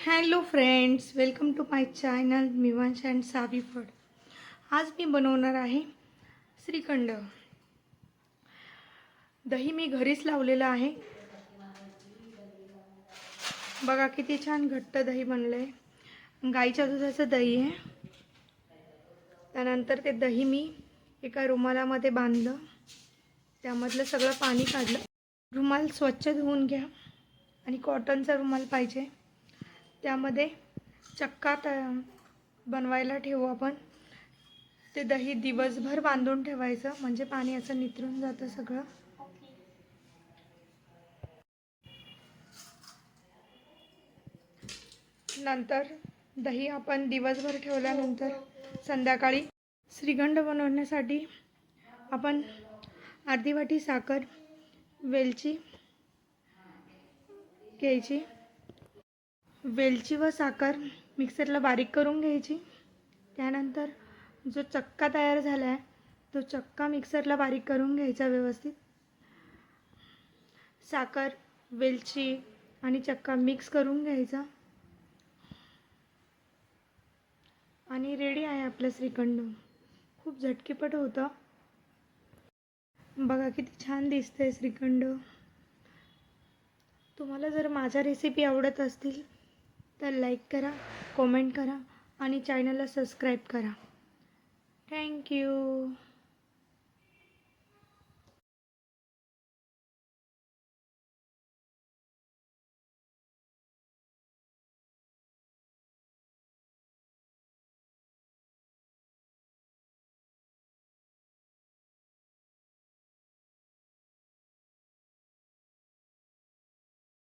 Hello friends, welcome to my channel Mivansh and Savi Phad. आज मी बनवणार आहे श्रीखंड. दही मी घरीच लावलेलं आहे. बघा किती छान घट्ट दही बनलं आहे. गाईच्या दुधाचं दही आहे. त्यानंतर ते दही मी एका रुमालामध्ये बांधलं, त्यामधलं सगळं पाणी काढलं. रुमाल स्वच्छ धुवून घ्या आणि कॉटनचा रुमाल पाहिजे. त्यामध्ये चक्का बनवायला ठेवू आपण. ते दही दिवसभर बांधून ठेवायचं, म्हणजे पाणी असं निथरून जातं सगळं. नंतर दही आपण दिवसभर ठेवल्यानंतर संध्याकाळी श्रीखंड बनवण्यासाठी आपण अर्धी वाटी साखर, वेलची घ्यायची. वेलची व साखर मिक्सरला बारीक करून घ्यायची. त्यानंतर जो चक्का तयार झाला आहे तो चक्का मिक्सरला बारीक करून घ्यायचा व्यवस्थित. साखर, वेलची आणि चक्का मिक्स करून घ्यायचा आणि रेडी आहे आपलं श्रीखंड. खूप झटकीपट होतं. बघा किती छान दिसतंय श्रीखंड. तुम्हाला जर माझ्या रेसिपी आवडत असतील तर लाईक करा, कमेंट करा आणि चॅनलला सबस्क्राईब करा. थँक्यू.